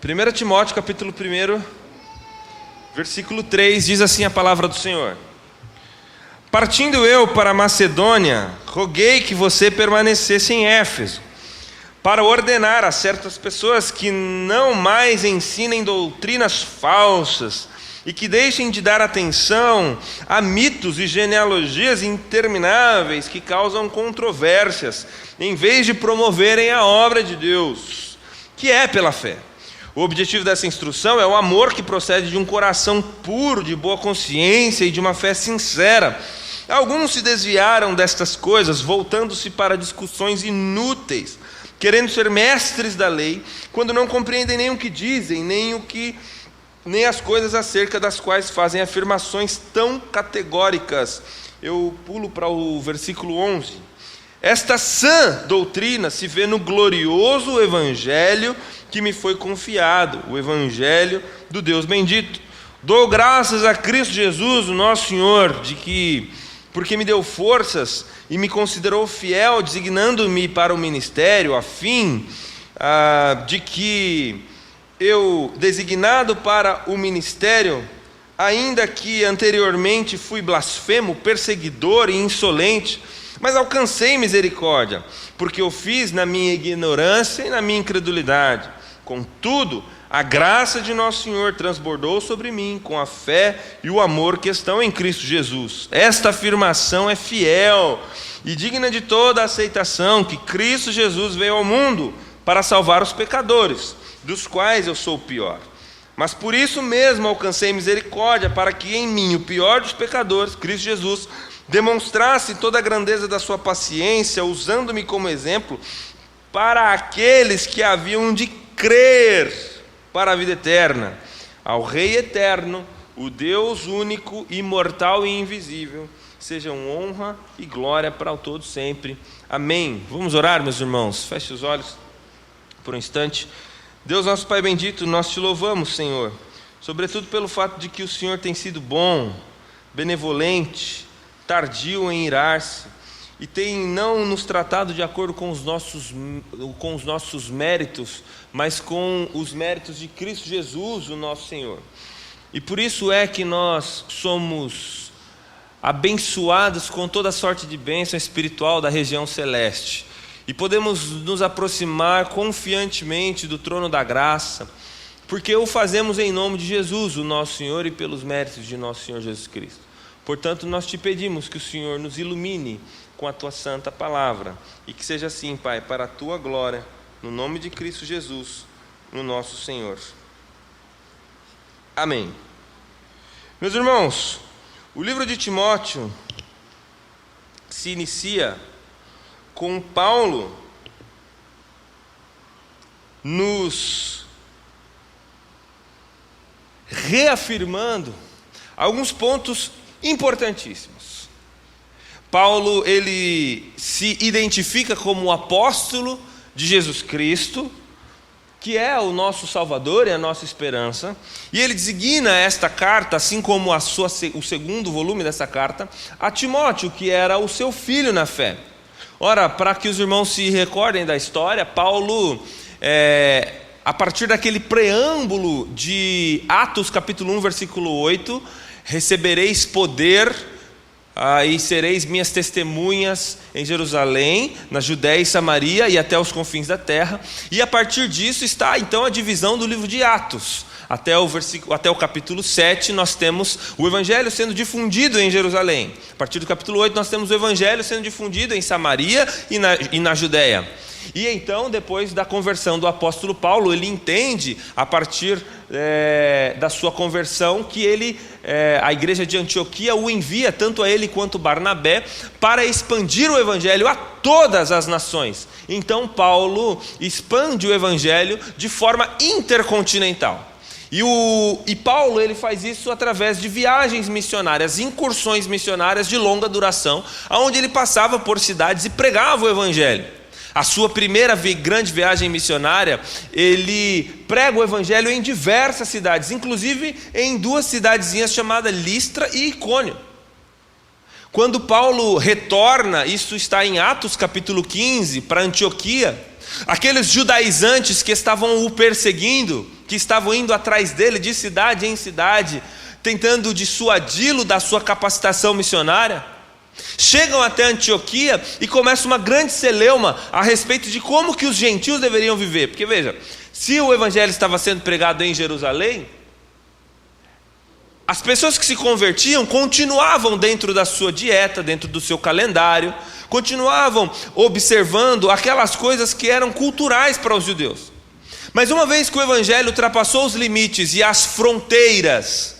1 Timóteo capítulo 1, versículo 3, diz assim a palavra do Senhor: Partindo eu para a Macedônia, roguei que você permanecesse em Éfeso, para ordenar a certas pessoas que não mais ensinem doutrinas falsas e que deixem de dar atenção a mitos e genealogias intermináveis que causam controvérsias, em vez de promoverem a obra de Deus, que é pela fé. O objetivo dessa instrução é o amor que procede de um coração puro, de boa consciência e de uma fé sincera. Alguns se desviaram destas coisas, voltando-se para discussões inúteis, querendo ser mestres da lei, quando não compreendem nem o que dizem, nem as coisas acerca das quais fazem afirmações tão categóricas. Eu pulo para o versículo 11. Esta sã doutrina se vê no glorioso evangelho que me foi confiado, o evangelho do Deus bendito. Dou graças a Cristo Jesus, o nosso Senhor, porque me deu forças e me considerou fiel, designando-me para o ministério, a fim de que eu, designado para o ministério, ainda que anteriormente fui blasfemo, perseguidor e insolente, mas alcancei misericórdia, porque eu fiz na minha ignorância e na minha incredulidade. Contudo, a graça de nosso Senhor transbordou sobre mim com a fé e o amor que estão em Cristo Jesus. Esta afirmação é fiel e digna de toda aceitação, que Cristo Jesus veio ao mundo para salvar os pecadores, dos quais eu sou o pior. Mas por isso mesmo alcancei misericórdia, para que em mim, o pior dos pecadores, Cristo Jesus, demonstrasse toda a grandeza da sua paciência, usando-me como exemplo para aqueles que haviam de crer para a vida eterna. Ao Rei eterno, o Deus único, imortal e invisível, sejam honra e glória para o todo sempre. Amém. Vamos orar, meus irmãos. Feche os olhos por um instante. Deus, nosso Pai bendito, nós te louvamos, Senhor, sobretudo pelo fato de que o Senhor tem sido bom, benevolente, tardio em irar-se, e tem não nos tratado de acordo com os nossos méritos, mas com os méritos de Cristo Jesus, o nosso Senhor. E por isso é que nós somos abençoados com toda sorte de bênção espiritual da região celeste, e podemos nos aproximar confiantemente do trono da graça, porque o fazemos em nome de Jesus, o nosso Senhor, e pelos méritos de nosso Senhor Jesus Cristo. Portanto, nós te pedimos que o Senhor nos ilumine com a tua santa palavra, e que seja assim, Pai, para a tua glória, no nome de Cristo Jesus, no nosso Senhor. Amém. Meus irmãos, o livro de Timóteo se inicia com Paulo nos reafirmando alguns pontos importantíssimos. Paulo, ele se identifica como o apóstolo de Jesus Cristo, que é o nosso Salvador e a nossa esperança, e ele designa esta carta, assim como o segundo volume dessa carta, a Timóteo, que era o seu filho na fé. Ora, para que os irmãos se recordem da história, Paulo, a partir daquele preâmbulo de Atos capítulo 1, versículo 8, recebereis poder e sereis minhas testemunhas em Jerusalém, na Judéia e Samaria e até os confins da terra. E a partir disso está então a divisão do livro de Atos. Até o capítulo 7 nós temos o evangelho sendo difundido em Jerusalém. A partir do capítulo 8 nós temos o evangelho sendo difundido em Samaria e na Judéia. E então, depois da conversão do apóstolo Paulo, ele entende, a partir da sua conversão, que a igreja de Antioquia o envia, tanto a ele quanto Barnabé, para expandir o evangelho a todas as nações. Então Paulo expande o evangelho de forma intercontinental. E Paulo, ele faz isso através de viagens missionárias, incursões missionárias de longa duração, onde ele passava por cidades e pregava o evangelho. A sua primeira grande viagem missionária, ele prega o evangelho em diversas cidades, inclusive em duas cidadezinhas chamadas Listra e Icônio. Quando Paulo retorna, isso está em Atos capítulo 15, para Antioquia, aqueles judaizantes que estavam o perseguindo, que estavam indo atrás dele de cidade em cidade, tentando dissuadi-lo da sua capacitação missionária, chegam até Antioquia e começa uma grande celeuma a respeito de como que os gentios deveriam viver. Porque veja, se o evangelho estava sendo pregado em Jerusalém, as pessoas que se convertiam continuavam dentro da sua dieta, dentro do seu calendário, continuavam observando aquelas coisas que eram culturais para os judeus. Mas uma vez que o evangelho ultrapassou os limites e as fronteiras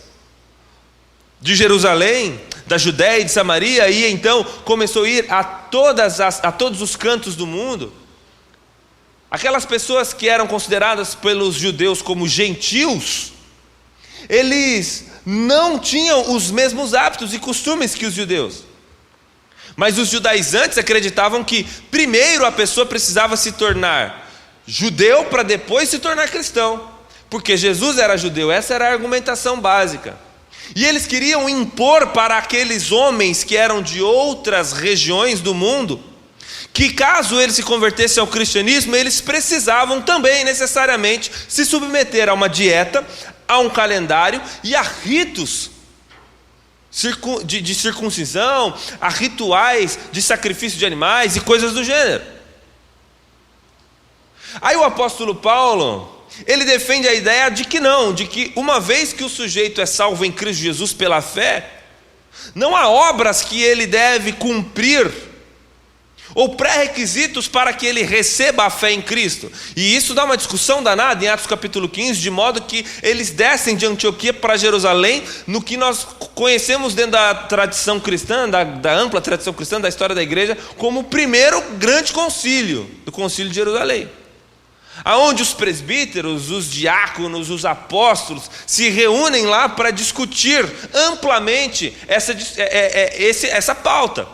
de Jerusalém, da Judéia e de Samaria, e então começou a ir a todos os cantos do mundo, aquelas pessoas que eram consideradas pelos judeus como gentios, eles não tinham os mesmos hábitos e costumes que os judeus. Mas os judaizantes acreditavam que primeiro a pessoa precisava se tornar judeu para depois se tornar cristão, porque Jesus era judeu. Essa era a argumentação básica. E eles queriam impor para aqueles homens que eram de outras regiões do mundo, que caso eles se convertessem ao cristianismo, eles precisavam também necessariamente se submeter a uma dieta, a um calendário e a ritos de circuncisão, a rituais de sacrifício de animais e coisas do gênero. Aí o apóstolo Paulo, ele defende a ideia de que não, de que uma vez que o sujeito é salvo em Cristo Jesus pela fé, não há obras que ele deve cumprir ou pré-requisitos para que ele receba a fé em Cristo. E isso dá uma discussão danada em Atos capítulo 15, de modo que eles descem de Antioquia para Jerusalém, no que nós conhecemos dentro da tradição cristã, da ampla tradição cristã, da história da igreja, como o primeiro grande concílio, do concílio de Jerusalém, aonde os presbíteros, os diáconos, os apóstolos se reúnem lá para discutir amplamente essa pauta.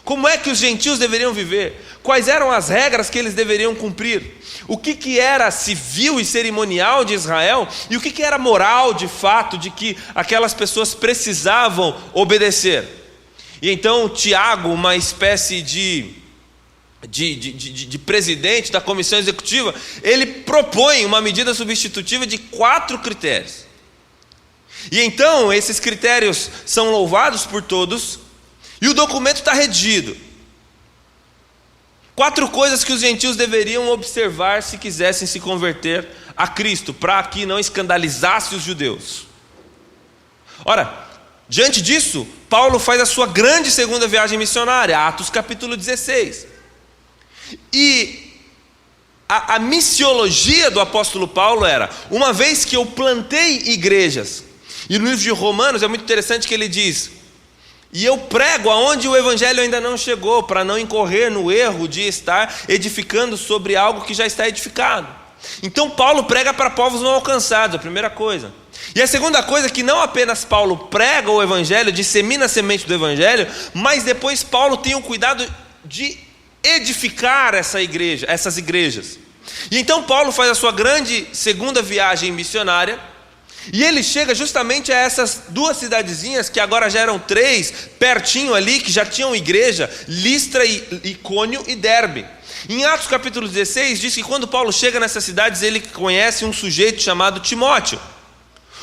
Como é que os gentios deveriam viver? Quais eram as regras que eles deveriam cumprir? O que era civil e cerimonial de Israel? E o que era moral de fato, de que aquelas pessoas precisavam obedecer? E então Tiago, uma espécie de presidente da comissão executiva, ele propõe uma medida substitutiva de 4 critérios. E então esses critérios são louvados por todos, e o documento está redigido. 4 coisas que os gentios deveriam observar se quisessem se converter a Cristo, para que não escandalizasse os judeus. Ora, diante disso, Paulo faz a sua grande segunda viagem missionária, Atos capítulo 16. E a missiologia do apóstolo Paulo era: uma vez que eu plantei igrejas, e no livro de Romanos é muito interessante que ele diz: e eu prego aonde o evangelho ainda não chegou, para não incorrer no erro de estar edificando sobre algo que já está edificado. Então Paulo prega para povos não alcançados, a primeira coisa. E a segunda coisa é que não apenas Paulo prega o evangelho, dissemina a semente do evangelho, mas depois Paulo tem o cuidado de edificar essas igrejas. E então Paulo faz a sua grande segunda viagem missionária, e ele chega justamente a essas 2 cidadezinhas, que agora já eram 3, pertinho ali, que já tinham igreja: Listra, Icônio e Derbe. Em Atos capítulo 16, diz que quando Paulo chega nessas cidades, ele conhece um sujeito chamado Timóteo,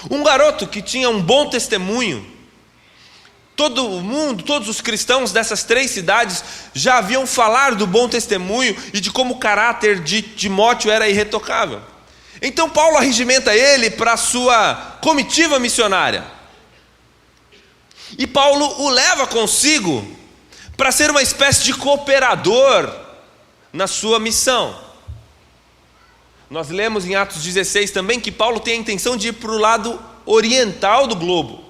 um garoto que tinha um bom testemunho. Todo o mundo, todos os cristãos dessas 3 cidades já haviam falado do bom testemunho e de como o caráter de Timóteo era irretocável. Então Paulo arregimenta ele para a sua comitiva missionária. E Paulo o leva consigo para ser uma espécie de cooperador na sua missão. Nós lemos em Atos 16 também que Paulo tem a intenção de ir para o lado oriental do globo,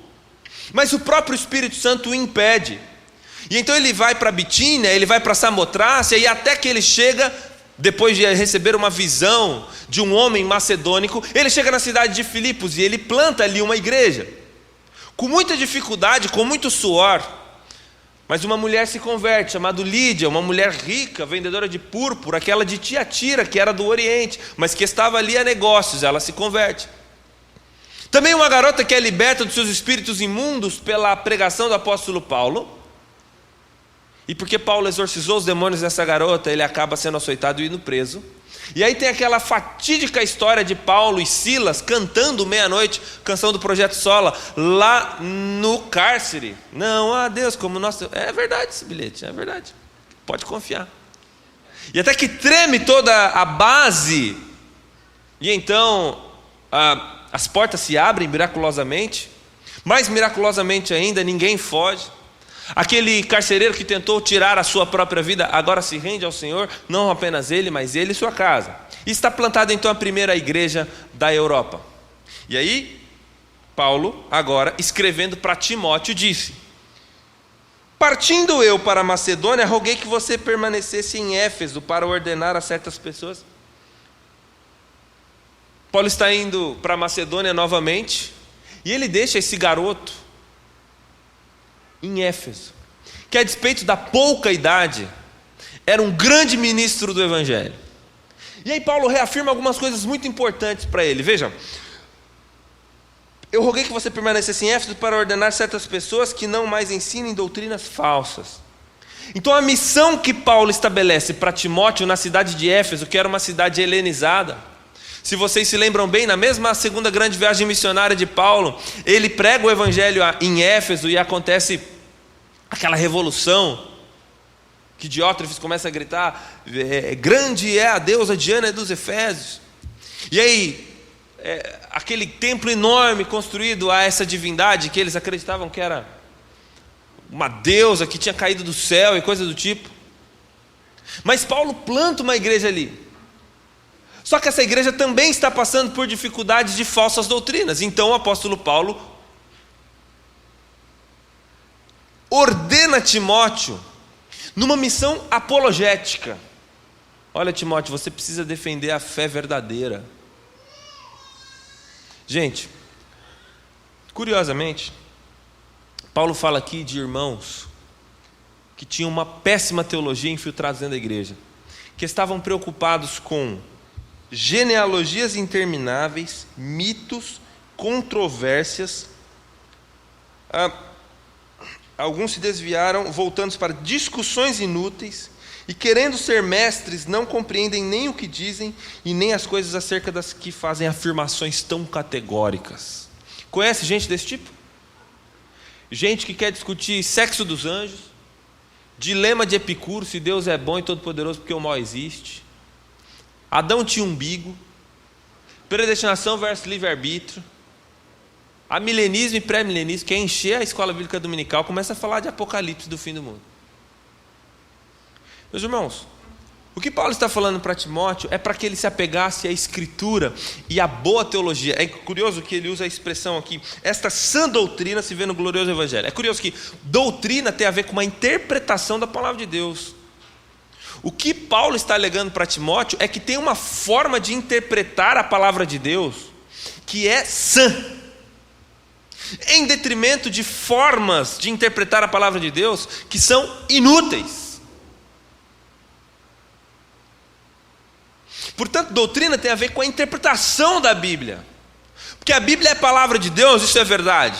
mas o próprio Espírito Santo o impede. E então ele vai para Bitínia, ele vai para Samotrácia, e até que ele chega, depois de receber uma visão de um homem macedônico, ele chega na cidade de Filipos e ele planta ali uma igreja. Com muita dificuldade, com muito suor, mas uma mulher se converte, chamada Lídia, uma mulher rica, vendedora de púrpura, aquela de Tiatira, que era do Oriente, mas que estava ali a negócios, ela se converte. Também uma garota que é liberta dos seus espíritos imundos pela pregação do apóstolo Paulo. E porque Paulo exorcizou os demônios dessa garota, ele acaba sendo açoitado e indo preso. E aí tem aquela fatídica história de Paulo e Silas cantando meia-noite, canção do Projeto Sola, lá no cárcere. Não, Deus, como nós... É verdade esse bilhete, é verdade. Pode confiar. E até que treme toda a base. E então as portas se abrem miraculosamente. Mais miraculosamente ainda, ninguém foge. Aquele carcereiro que tentou tirar a sua própria vida, agora se rende ao Senhor, não apenas ele, mas ele e sua casa. E está plantada então a primeira igreja da Europa. E aí, Paulo, agora, escrevendo para Timóteo, disse: partindo eu para a Macedônia, roguei que você permanecesse em Éfeso para ordenar a certas pessoas. Paulo está indo para a Macedônia novamente, e ele deixa esse garoto em Éfeso, que a despeito da pouca idade, era um grande ministro do Evangelho. E aí Paulo reafirma algumas coisas muito importantes para ele. Vejam, eu roguei que você permanecesse em Éfeso para ordenar certas pessoas que não mais ensinem doutrinas falsas. Então a missão que Paulo estabelece para Timóteo na cidade de Éfeso, que era uma cidade helenizada, se vocês se lembram bem, na mesma segunda grande viagem missionária de Paulo, ele prega o evangelho em Éfeso e acontece aquela revolução, que Diótrefes começa a gritar: grande é a deusa Diana dos Efésios. E aí, aquele templo enorme construído a essa divindade, que eles acreditavam que era uma deusa que tinha caído do céu e coisa do tipo. Mas Paulo planta uma igreja ali. Só que essa igreja também está passando por dificuldades de falsas doutrinas. Então o apóstolo Paulo ordena Timóteo numa missão apologética. Olha, Timóteo, você precisa defender a fé verdadeira. Gente, curiosamente, Paulo fala aqui de irmãos que tinham uma péssima teologia infiltrados dentro da igreja, que estavam preocupados com genealogias intermináveis, mitos, controvérsias. Alguns se desviaram, voltando para discussões inúteis, e querendo ser mestres, não compreendem nem o que dizem e nem as coisas acerca das que fazem afirmações tão categóricas. Conhece gente desse tipo? Gente que quer discutir sexo dos anjos, dilema de Epicuro, se Deus é bom e todo-poderoso porque o mal existe, Adão tinha umbigo, predestinação versus livre-arbítrio, amilenismo e pré-milenismo, quer encher a escola bíblica dominical, começa a falar de Apocalipse do fim do mundo. Meus irmãos, o que Paulo está falando para Timóteo é para que ele se apegasse à Escritura e à boa teologia. É curioso que ele usa a expressão aqui, esta sã doutrina se vê no glorioso Evangelho. É curioso que doutrina tem a ver com uma interpretação da palavra de Deus. O que Paulo está alegando para Timóteo é que tem uma forma de interpretar a palavra de Deus que é sã, em detrimento de formas de interpretar a palavra de Deus que são inúteis. Portanto, doutrina tem a ver com a interpretação da Bíblia, porque a Bíblia é a palavra de Deus, isso é verdade,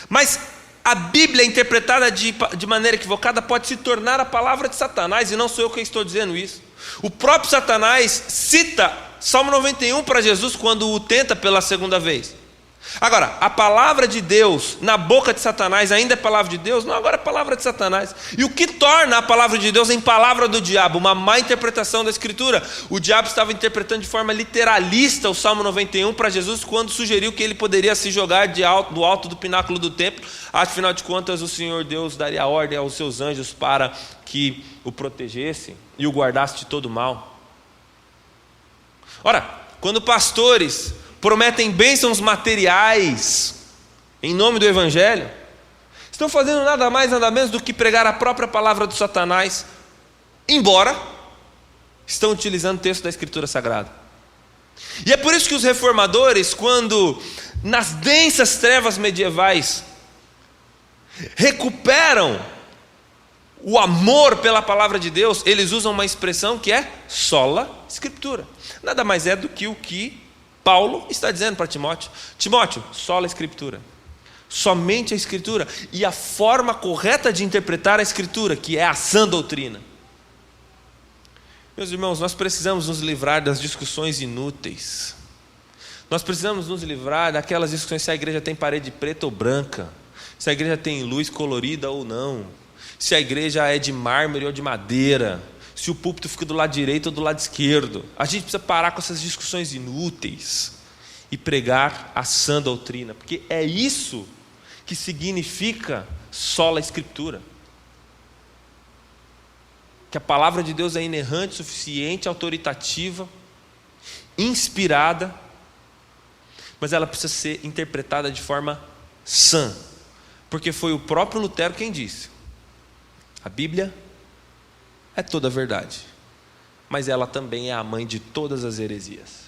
mas a Bíblia interpretada de maneira equivocada pode se tornar a palavra de Satanás, e não sou eu que estou dizendo isso. O próprio Satanás cita Salmo 91 para Jesus quando o tenta pela segunda vez. Agora, a palavra de Deus na boca de Satanás ainda é palavra de Deus? Não, agora é palavra de Satanás. E o que torna a palavra de Deus em palavra do diabo? Uma má interpretação da Escritura. O diabo estava interpretando de forma literalista o Salmo 91 para Jesus quando sugeriu que ele poderia se jogar do alto do pináculo do templo. Afinal de contas, o Senhor Deus daria ordem aos seus anjos para que o protegessem e o guardasse de todo mal. Ora, quando pastores prometem bênçãos materiais em nome do Evangelho, estão fazendo nada mais, nada menos do que pregar a própria palavra do Satanás, embora estão utilizando o texto da Escritura Sagrada. E é por isso que os reformadores, quando nas densas trevas medievais recuperam o amor pela palavra de Deus, eles usam uma expressão que é sola Escritura. Nada mais é do que o que Paulo está dizendo para Timóteo: Timóteo, sola Escritura. Somente a Escritura. E a forma correta de interpretar a Escritura, que é a sã doutrina. Meus irmãos, nós precisamos nos livrar das discussões inúteis. Nós precisamos nos livrar daquelas discussões se a igreja tem parede preta ou branca, se a igreja tem luz colorida ou não, se a igreja é de mármore ou de madeira, se o púlpito fica do lado direito ou do lado esquerdo. A gente precisa parar com essas discussões inúteis e pregar a sã doutrina, porque é isso que significa sola Escritura. Que a palavra de Deus é inerrante, suficiente, autoritativa, inspirada, mas ela precisa ser interpretada de forma sã, porque foi o próprio Lutero quem disse: a Bíblia é toda a verdade, mas ela também é a mãe de todas as heresias.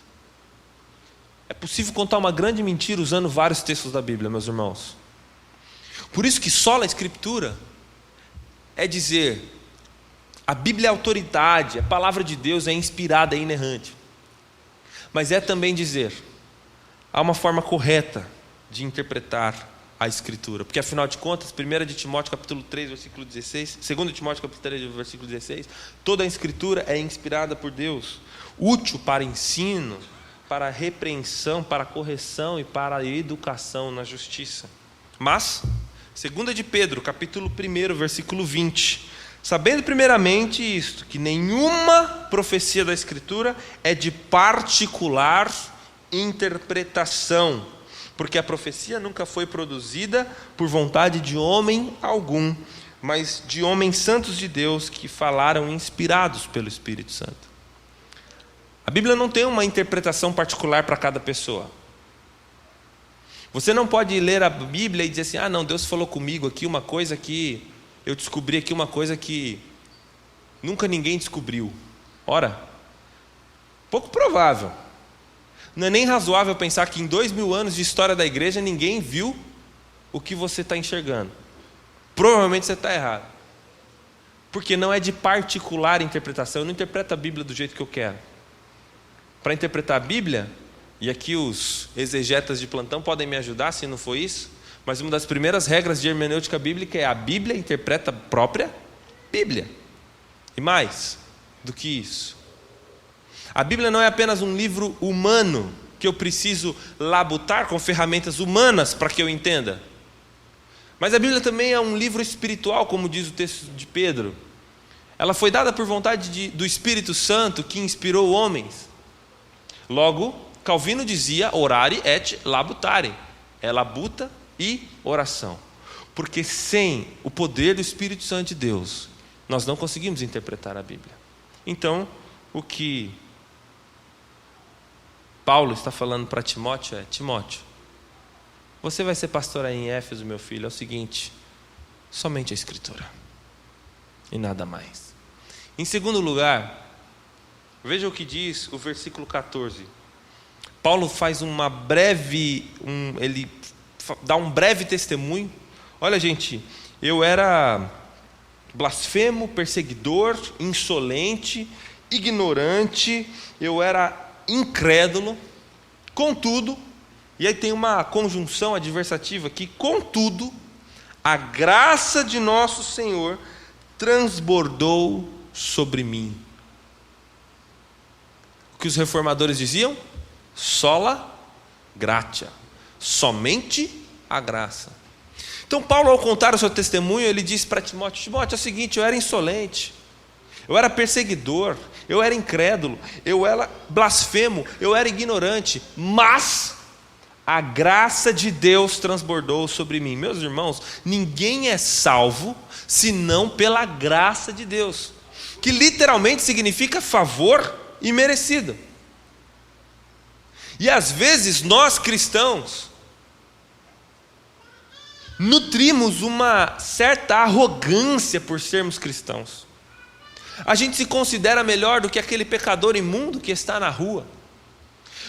É possível contar uma grande mentira usando vários textos da Bíblia, meus irmãos. Por isso que sola Escritura é dizer: a Bíblia é autoridade, a palavra de Deus é inspirada e inerrante. Mas é também dizer: há uma forma correta de interpretar a Escritura. Porque afinal de contas, 1 de Timóteo capítulo 3, versículo 16, 2 Timóteo capítulo 3, versículo 16, toda a Escritura é inspirada por Deus, útil para ensino, para a repreensão, para a correção e para a educação na justiça. Mas, 2 de Pedro, capítulo 1, versículo 20, sabendo primeiramente isto, que nenhuma profecia da Escritura é de particular interpretação, porque a profecia nunca foi produzida por vontade de homem algum, mas de homens santos de Deus que falaram inspirados pelo Espírito Santo. A Bíblia não tem uma interpretação particular para cada pessoa. Você não pode ler a Bíblia e dizer assim: ah não, Deus falou comigo aqui uma coisa que eu descobri aqui, uma coisa que nunca ninguém descobriu. Ora, pouco provável. Não é nem razoável pensar que em 2000 anos de história da igreja ninguém viu o que você está enxergando. Provavelmente você está errado, porque não é de particular interpretação. Eu não interpreto a Bíblia do jeito que eu quero. Para interpretar a Bíblia, e aqui os exegetas de plantão podem me ajudar se não for isso, mas uma das primeiras regras de hermenêutica bíblica é: a Bíblia interpreta a própria Bíblia. E mais do que isso, a Bíblia não é apenas um livro humano que eu preciso labutar com ferramentas humanas para que eu entenda, mas a Bíblia também é um livro espiritual, como diz o texto de Pedro. Ela foi dada por vontade do Espírito Santo, que inspirou homens. Logo, Calvino dizia: orare et labutare, é labuta e oração, porque sem o poder do Espírito Santo de Deus nós não conseguimos interpretar a Bíblia. Então, o que Paulo está falando para Timóteo é: Timóteo, você vai ser pastor aí em Éfeso, meu filho, é o seguinte: somente a Escritura e nada mais. Em segundo lugar, veja o que diz o versículo 14. Paulo faz ele dá um breve testemunho. Olha, gente, eu era blasfemo, perseguidor, insolente, ignorante, eu era incrédulo, contudo, e aí tem uma conjunção adversativa aqui: contudo, a graça de nosso Senhor transbordou sobre mim. O que os reformadores diziam? Sola gratia, somente a graça. Então Paulo, ao contar o seu testemunho, ele diz para Timóteo: Timóteo, é o seguinte, eu era insolente, eu era perseguidor, eu era incrédulo, eu era blasfemo, eu era ignorante, mas a graça de Deus transbordou sobre mim. Meus irmãos, ninguém é salvo senão pela graça de Deus, que literalmente significa favor imerecido. E às vezes nós cristãos nutrimos uma certa arrogância por sermos cristãos. A gente se considera melhor do que aquele pecador imundo que está na rua,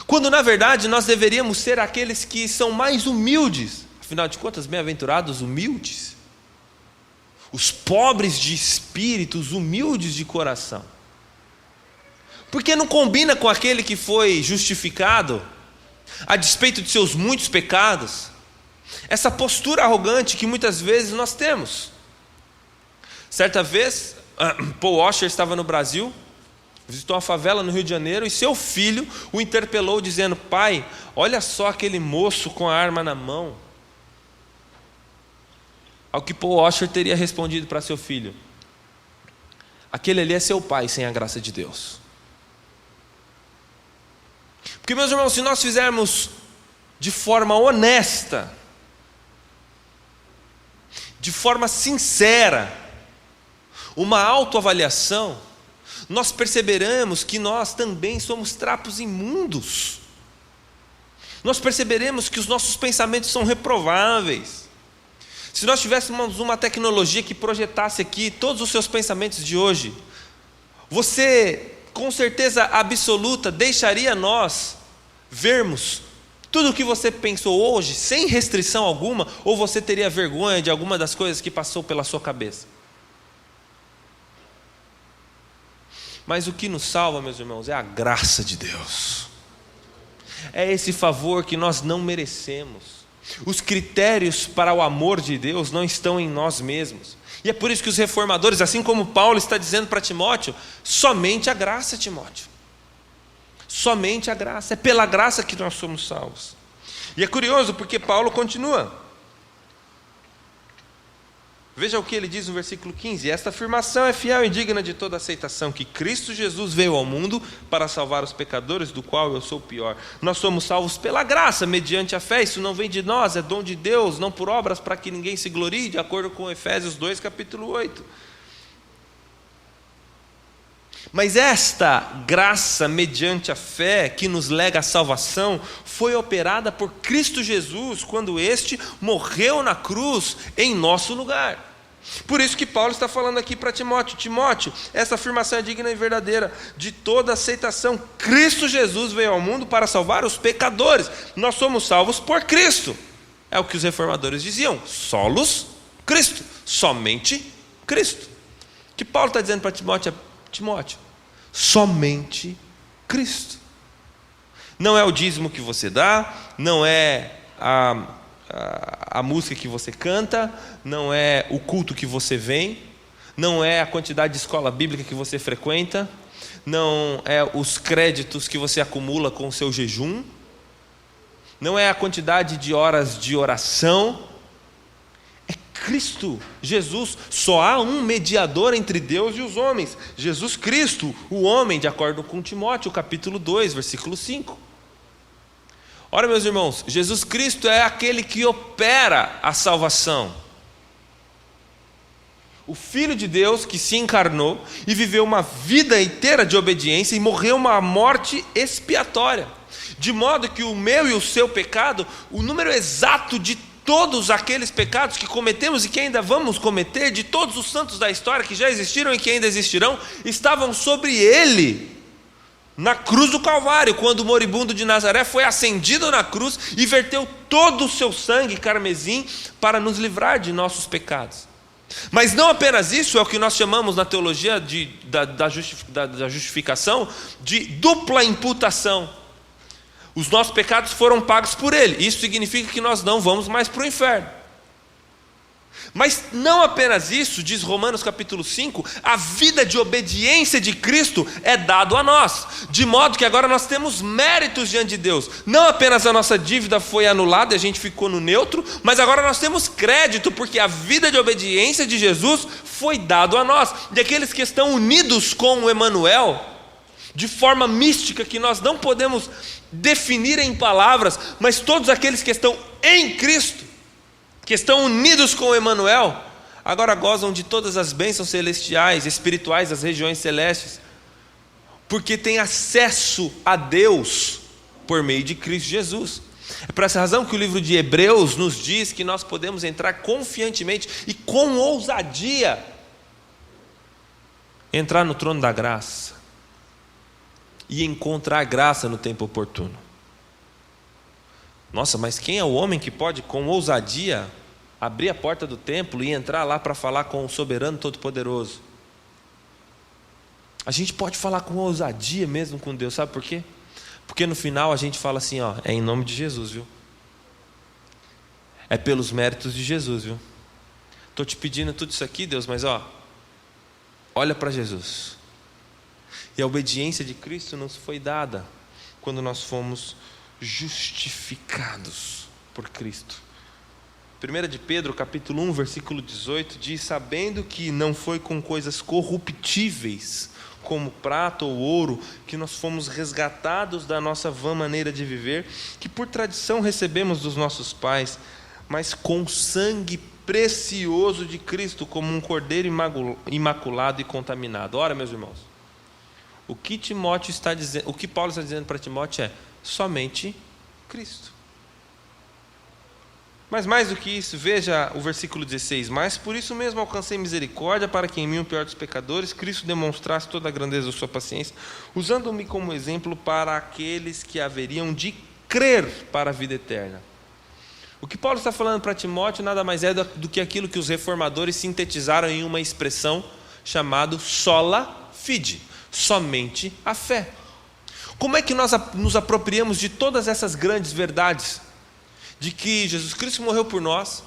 quando na verdade nós deveríamos ser aqueles que são mais humildes. Afinal de contas, bem-aventurados humildes, os pobres de espírito, os humildes de coração. Porque não combina com aquele que foi justificado a despeito de seus muitos pecados, essa postura arrogante que muitas vezes nós temos. Certa vez, Paul Washer estava no Brasil, visitou uma favela no Rio de Janeiro, e seu filho o interpelou dizendo: pai, olha só aquele moço com a arma na mão. Ao que Paul Washer teria respondido para seu filho: aquele ali é seu pai sem a graça de Deus. Porque, meus irmãos, se nós fizermos de forma honesta, de forma sincera, uma autoavaliação, nós perceberemos que nós também somos trapos imundos. Nós perceberemos que os nossos pensamentos são reprováveis. Se nós tivéssemos uma tecnologia que projetasse aqui todos os seus pensamentos de hoje, você, com certeza absoluta, deixaria nós vermos tudo o que você pensou hoje, sem restrição alguma, ou você teria vergonha de alguma das coisas que passou pela sua cabeça? Mas o que nos salva, meus irmãos, é a graça de Deus. É esse favor que nós não merecemos. Os critérios para o amor de Deus não estão em nós mesmos. E é por isso que os reformadores, assim como Paulo está dizendo para Timóteo, somente a graça, Timóteo. Somente a graça. É pela graça que nós somos salvos. E é curioso porque Paulo continua. Veja o que ele diz no versículo 15: esta afirmação é fiel e digna de toda aceitação, que Cristo Jesus veio ao mundo para salvar os pecadores, do qual eu sou o pior. Nós somos salvos pela graça, mediante a fé. Isso não vem de nós, é dom de Deus, não por obras, para que ninguém se glorie, de acordo com Efésios 2, capítulo 8. Mas esta graça mediante a fé que nos lega a salvação foi operada por Cristo Jesus quando este morreu na cruz em nosso lugar. Por isso que Paulo está falando aqui para Timóteo: Timóteo, essa afirmação é digna e verdadeira de toda aceitação. Cristo Jesus veio ao mundo para salvar os pecadores. Nós somos salvos por Cristo. É o que os reformadores diziam: solos Cristo, somente Cristo. O que Paulo está dizendo para Timóteo é: Timóteo, somente Cristo. Não é o dízimo que você dá, não é a música que você canta, não é o culto que você vem, não é a quantidade de escola bíblica que você frequenta, não é os créditos que você acumula com o seu jejum, não é a quantidade de horas de oração. É Cristo Jesus. Só há um mediador entre Deus e os homens, Jesus Cristo, o homem, de acordo com Timóteo, capítulo 2, versículo 5. Ora, meus irmãos, Jesus Cristo é aquele que opera a salvação. O Filho de Deus que se encarnou e viveu uma vida inteira de obediência e morreu uma morte expiatória, de modo que o meu e o seu pecado, o número exato de todos aqueles pecados que cometemos e que ainda vamos cometer, de todos os santos da história que já existiram e que ainda existirão, estavam sobre ele, na cruz do Calvário, quando o moribundo de Nazaré foi acendido na cruz e verteu todo o seu sangue carmesim para nos livrar de nossos pecados. Mas não apenas isso, é o que nós chamamos na teologia da justificação de dupla imputação. Os nossos pecados foram pagos por ele. Isso significa que nós não vamos mais para o inferno. Mas não apenas isso, diz Romanos capítulo 5, a vida de obediência de Cristo é dado a nós, de modo que agora nós temos méritos diante de Deus. Não apenas a nossa dívida foi anulada e a gente ficou no neutro, mas agora nós temos crédito, porque a vida de obediência de Jesus foi dado a nós. E aqueles que estão unidos com o Emanuel, de forma mística que nós não podemos definir em palavras, mas todos aqueles que estão em Cristo, que estão unidos com o Emanuel, agora gozam de todas as bênçãos celestiais, espirituais das regiões celestes, porque têm acesso a Deus por meio de Cristo Jesus. É por essa razão que o livro de Hebreus nos diz que nós podemos entrar confiantemente e com ousadia, entrar no trono da graça e encontrar graça no tempo oportuno. Nossa, mas quem é o homem que pode com ousadia abrir a porta do templo e entrar lá para falar com o soberano todo-poderoso? A gente pode falar com ousadia mesmo com Deus, sabe por quê? Porque no final a gente fala assim, ó, é em nome de Jesus, viu? é pelos méritos de Jesus, viu? Estou te pedindo tudo isso aqui, Deus, mas olha para Jesus. E a obediência de Cristo nos foi dada quando nós fomos justificados por Cristo. 1 de Pedro, capítulo 1, versículo 18, diz: sabendo que não foi com coisas corruptíveis, como prata ou ouro, que nós fomos resgatados da nossa vã maneira de viver, que por tradição recebemos dos nossos pais, mas com sangue precioso de Cristo, como um cordeiro imaculado e contaminado. Ora, meus irmãos, o que Paulo está dizendo para Timóteo é somente Cristo. Mas mais do que isso, veja o versículo 16: mas por isso mesmo alcancei misericórdia, para que em mim, o pior dos pecadores, Cristo demonstrasse toda a grandeza da sua paciência, usando-me como exemplo para aqueles que haveriam de crer para a vida eterna. O que Paulo está falando para Timóteo nada mais é do que aquilo que os reformadores sintetizaram em uma expressão chamada sola fide, somente a fé. Como é que nós nos apropriamos de todas essas grandes verdades? De que Jesus Cristo morreu por nós,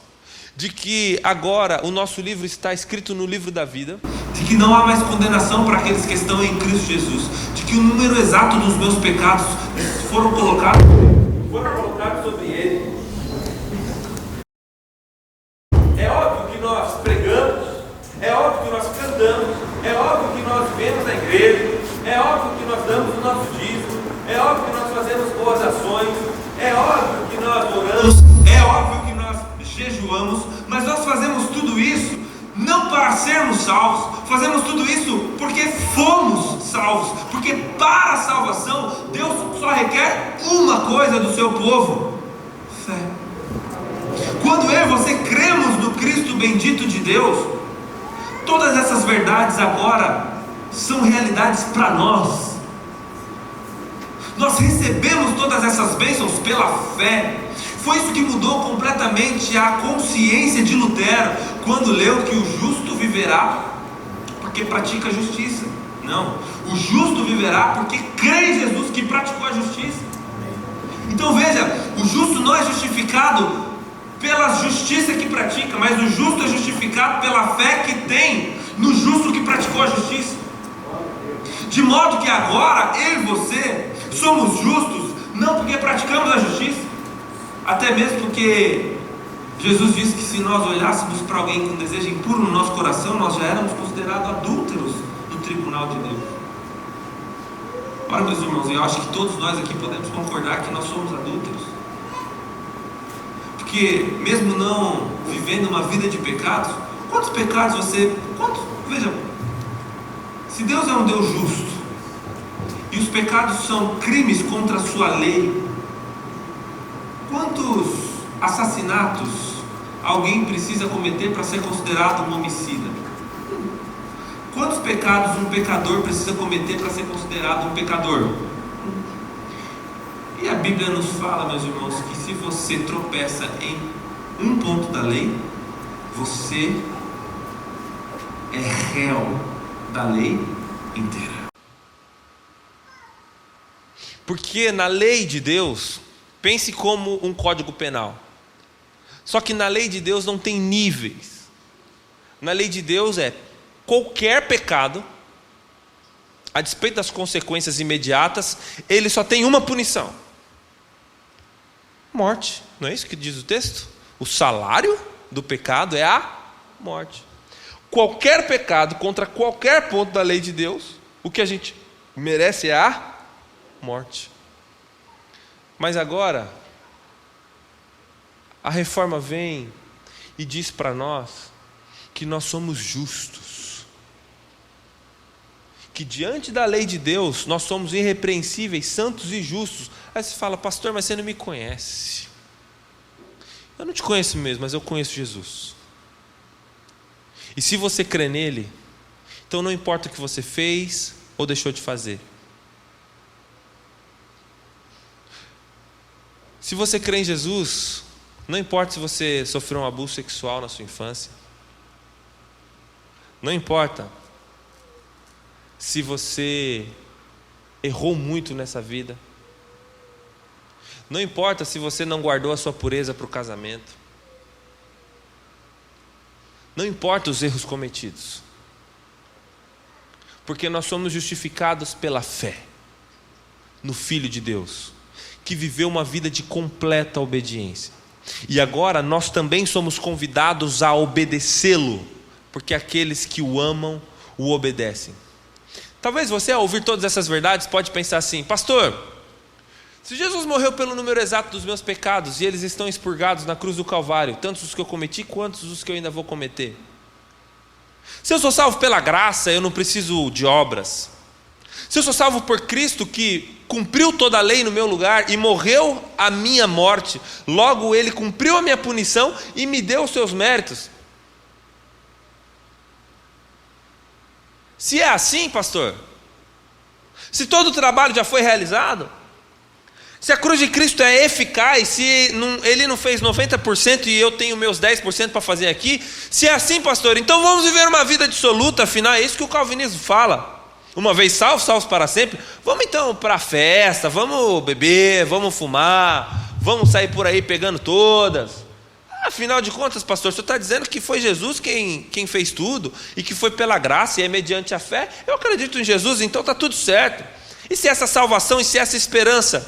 de que agora o nosso livro está escrito no livro da vida, de que não há mais condenação para aqueles que estão em Cristo Jesus, de que o número exato dos meus pecados foram colocados sobre Ele. É óbvio que nós pregamos, é óbvio que nós cantamos, é óbvio que nós vivemos na igreja, é óbvio que nós damos o nosso dízimo, é óbvio que nós fazemos boas ações, é óbvio que nós oramos, é óbvio que nós jejuamos, mas nós fazemos tudo isso não para sermos salvos, fazemos tudo isso porque fomos salvos, porque para a salvação Deus só requer uma coisa do seu povo: fé. Quando eu e você cremos no Cristo bendito de Deus, todas essas verdades agora são realidades para nós. Nós recebemos todas essas bênçãos pela fé. Foi isso que mudou completamente a consciência de Lutero, quando leu que o justo viverá porque pratica a justiça. Não, o justo viverá porque crê em Jesus que praticou a justiça. Então veja, o justo não é justificado pela justiça que pratica, mas o justo é justificado pela fé que tem no justo que praticou a justiça. De modo que agora eu e você somos justos não porque praticamos a justiça, até mesmo porque Jesus disse que se nós olhássemos para alguém com desejo impuro no nosso coração, nós já éramos considerados adúlteros no tribunal de Deus. Ora, meus irmãos, eu acho que todos nós aqui podemos concordar que nós somos adúlteros, porque mesmo não vivendo uma vida de pecados, quantos pecados veja, se Deus é um Deus justo e os pecados são crimes contra a sua lei, quantos assassinatos alguém precisa cometer para ser considerado um homicida? Quantos pecados um pecador precisa cometer para ser considerado um pecador? E a Bíblia nos fala, meus irmãos, que se você tropeça em um ponto da lei, você é réu da lei inteira. Porque na lei de Deus, pense como um código penal. Só que na lei de Deus não tem níveis. Na lei de Deus é qualquer pecado, a despeito das consequências imediatas, ele só tem uma punição: morte. Não é isso que diz o texto? O salário do pecado é a morte. Qualquer pecado contra qualquer ponto da lei de Deus, o que a gente merece é a morte. Mas agora a reforma vem e diz para nós que nós somos justos, que diante da lei de Deus nós somos irrepreensíveis, santos e justos. Aí você fala: pastor, mas você não me conhece. Eu não te conheço mesmo, mas eu conheço Jesus. E se você crê nele, então não importa o que você fez ou deixou de fazer. Se você crê em Jesus, não importa se você sofreu um abuso sexual na sua infância, não importa se você errou muito nessa vida, não importa se você não guardou a sua pureza para o casamento, Não importa os erros cometidos, porque nós somos justificados pela fé no Filho de Deus, que viveu uma vida de completa obediência. E agora nós também somos convidados a obedecê-lo, porque aqueles que o amam, o obedecem. Talvez você, ao ouvir todas essas verdades, pode pensar assim: pastor, se Jesus morreu pelo número exato dos meus pecados e eles estão expurgados na cruz do Calvário, tantos os que eu cometi quanto os que eu ainda vou cometer. Se eu sou salvo pela graça, eu não preciso de obras. Se eu sou salvo por Cristo, que cumpriu toda a lei no meu lugar e morreu a minha morte, logo Ele cumpriu a minha punição e me deu os seus méritos. Se é assim, pastor, se todo o trabalho já foi realizado, se a cruz de Cristo é eficaz, se Ele não fez 90% e eu tenho meus 10% para fazer aqui, se é assim, pastor, então vamos viver uma vida dissoluta, afinal é isso que o calvinismo fala. Uma vez salvos, salvos para sempre. Vamos então para a festa, vamos beber, vamos fumar, vamos sair por aí pegando todas. Afinal de contas, pastor, o senhor está dizendo que foi Jesus quem fez tudo e que foi pela graça e é mediante a fé? Eu acredito em Jesus, então está tudo certo. E se essa salvação e se essa esperança,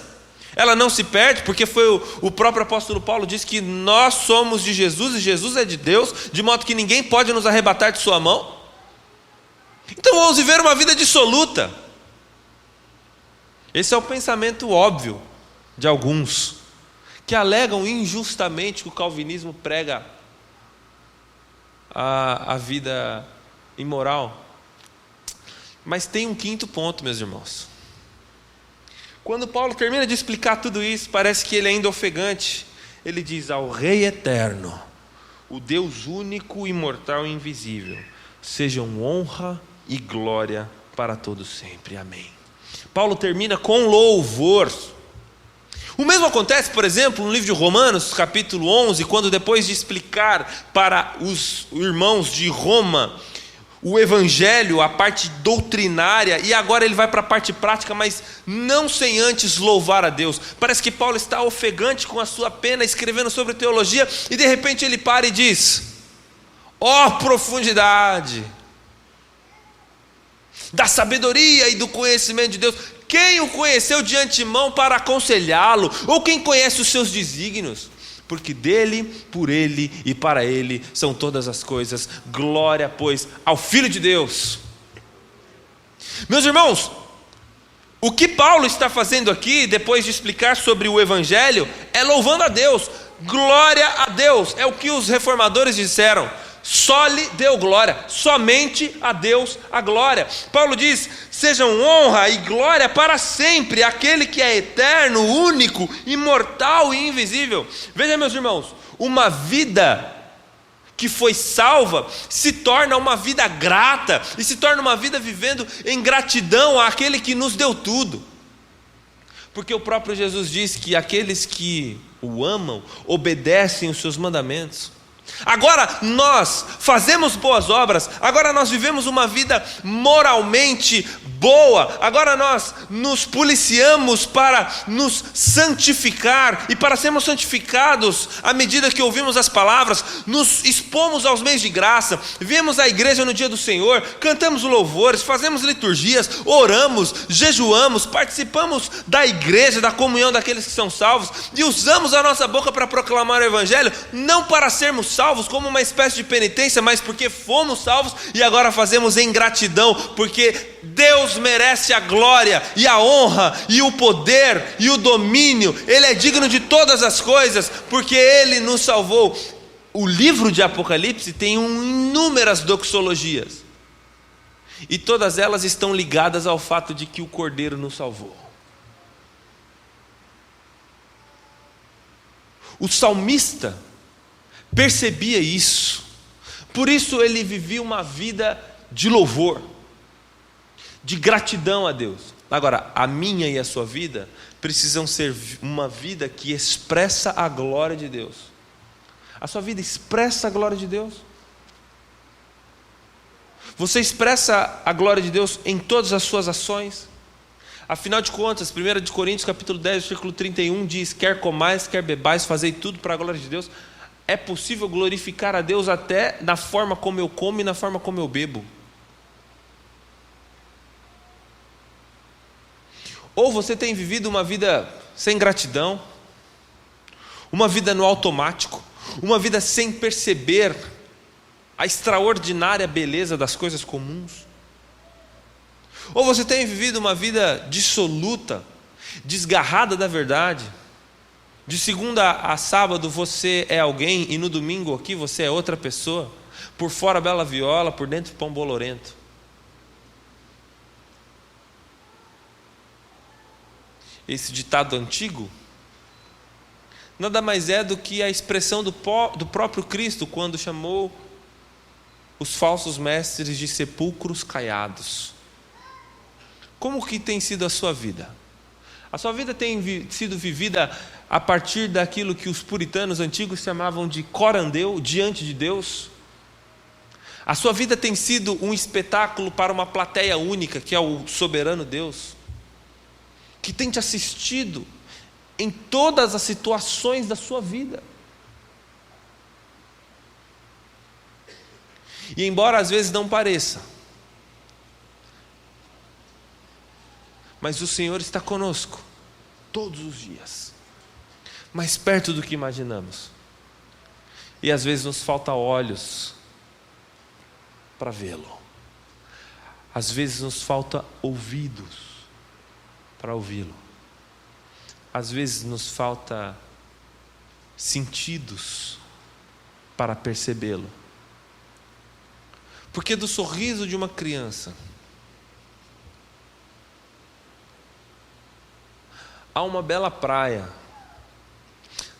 ela não se perde, porque foi o próprio apóstolo Paulo diz que nós somos de Jesus e Jesus é de Deus, de modo que ninguém pode nos arrebatar de sua mão? Então vamos viver uma vida dissoluta. Esse é o pensamento óbvio de alguns que alegam injustamente que o calvinismo prega a vida imoral. Mas tem um quinto ponto, meus irmãos. Quando Paulo termina de explicar tudo isso, parece que ele é ainda ofegante. Ele diz: ao Rei eterno, o Deus único, imortal e invisível, sejam honra e glória para todos sempre. Amém. Paulo termina com louvor. O mesmo acontece, por exemplo, no livro de Romanos, capítulo 11, quando depois de explicar para os irmãos de Roma o evangelho, a parte doutrinária, e agora ele vai para a parte prática, mas não sem antes louvar a Deus. Parece que Paulo está ofegante com a sua pena, escrevendo sobre teologia, e de repente ele para e diz: ó profundidade da sabedoria e do conhecimento de Deus, quem o conheceu de antemão para aconselhá-lo, ou quem conhece os seus desígnios? Porque dele, por ele e para ele são todas as coisas. Glória, pois, ao Filho de Deus. Meus irmãos, o que Paulo está fazendo aqui, depois de explicar sobre o evangelho, é louvando a Deus. Glória a Deus, é o que os reformadores disseram: só lhe deu glória, somente a Deus a glória. Paulo diz: sejam honra e glória para sempre aquele que é eterno, único, imortal e invisível. Veja, meus irmãos, uma vida que foi salva se torna uma vida grata e se torna uma vida vivendo em gratidão àquele que nos deu tudo. Porque o próprio Jesus diz que aqueles que o amam obedecem os seus mandamentos. Agora nós fazemos boas obras, agora nós vivemos uma vida moralmente boa, agora nós nos policiamos para nos santificar, e para sermos santificados, à medida que ouvimos as palavras, nos expomos aos meios de graça, viemos à igreja no dia do Senhor, cantamos louvores, fazemos liturgias, oramos, jejuamos, participamos da igreja, da comunhão daqueles que são salvos, e usamos a nossa boca para proclamar o evangelho, não para sermos salvos como uma espécie de penitência, mas porque fomos salvos e agora fazemos em gratidão, porque Deus merece a glória e a honra e o poder e o domínio. Ele é digno de todas as coisas, porque Ele nos salvou. O livro de Apocalipse tem inúmeras doxologias, e todas elas estão ligadas ao fato de que o Cordeiro nos salvou. O salmista percebia isso, por isso ele vivia uma vida de louvor, de gratidão a Deus. Agora, a minha e a sua vida precisam ser uma vida que expressa a glória de Deus. A sua vida expressa a glória de Deus? Você expressa a glória de Deus em todas as suas ações? Afinal de contas, 1 de Coríntios capítulo 10, versículo 31 diz: quer comais, quer bebais, fazei tudo para a glória de Deus. É possível glorificar a Deus até na forma como eu como e na forma como eu bebo. Ou você tem vivido uma vida sem gratidão, uma vida no automático, uma vida sem perceber a extraordinária beleza das coisas comuns. Ou você tem vivido uma vida dissoluta, desgarrada da verdade. De segunda a sábado você é alguém e no domingo aqui você é outra pessoa. Por fora bela viola, por dentro pão bolorento. Esse ditado antigo nada mais é do que a expressão do próprio Cristo quando chamou os falsos mestres de sepulcros caiados. Como que tem sido a sua vida? A sua vida tem sido vivida a partir daquilo que os puritanos antigos chamavam de corandeu, diante de Deus? A sua vida tem sido um espetáculo para uma plateia única, que é o soberano Deus, que tem te assistido em todas as situações da sua vida? E embora às vezes não pareça, mas o Senhor está conosco todos os dias, mais perto do que imaginamos. E às vezes nos falta olhos para vê-lo. Às vezes nos falta ouvidos para ouvi-lo. Às vezes nos falta sentidos para percebê-lo. Porque do sorriso de uma criança há uma bela praia,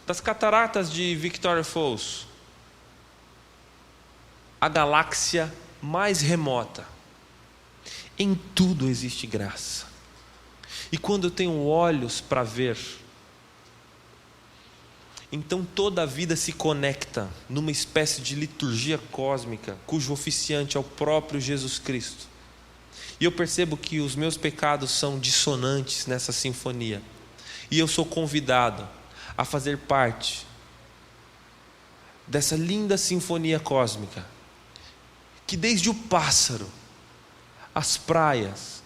das cataratas de Victoria Falls, a galáxia mais remota, em tudo existe graça. E quando eu tenho olhos para ver, então toda a vida se conecta numa espécie de liturgia cósmica, cujo oficiante é o próprio Jesus Cristo. E eu percebo que os meus pecados são dissonantes nessa sinfonia. E eu sou convidado a fazer parte dessa linda sinfonia cósmica, que desde o pássaro, as praias,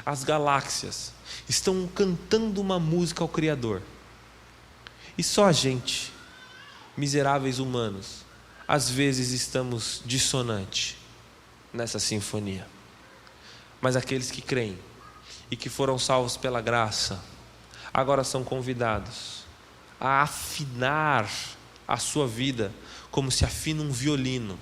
as galáxias, estão cantando uma música ao Criador. E só a gente, miseráveis humanos, às vezes estamos dissonantes nessa sinfonia. Mas aqueles que creem e que foram salvos pela graça, agora são convidados a afinar a sua vida como se afina um violino.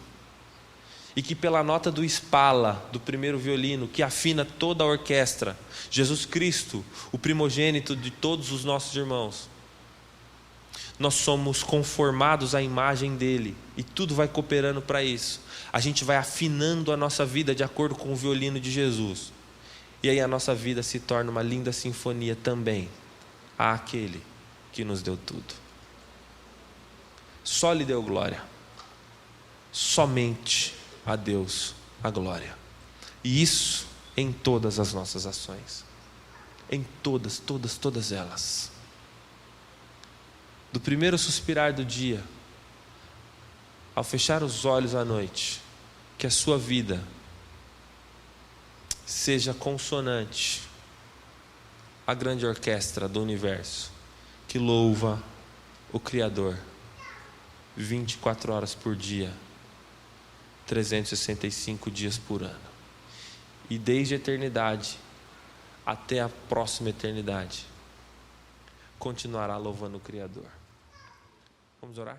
E que pela nota do espala, do primeiro violino, que afina toda a orquestra, Jesus Cristo, o primogênito de todos os nossos irmãos, nós somos conformados à imagem dele, e tudo vai cooperando para isso. A gente vai afinando a nossa vida de acordo com o violino de Jesus, e aí a nossa vida se torna uma linda sinfonia também àquele que nos deu tudo. Só lhe deu glória, somente a Deus a glória, e isso em todas as nossas ações, em todas elas. Do primeiro suspirar do dia, ao fechar os olhos à noite, que a sua vida seja consonante à grande orquestra do universo, que louva o Criador 24 horas por dia, 365 dias por ano, e desde a eternidade até a próxima eternidade continuará louvando o Criador. Vamos orar?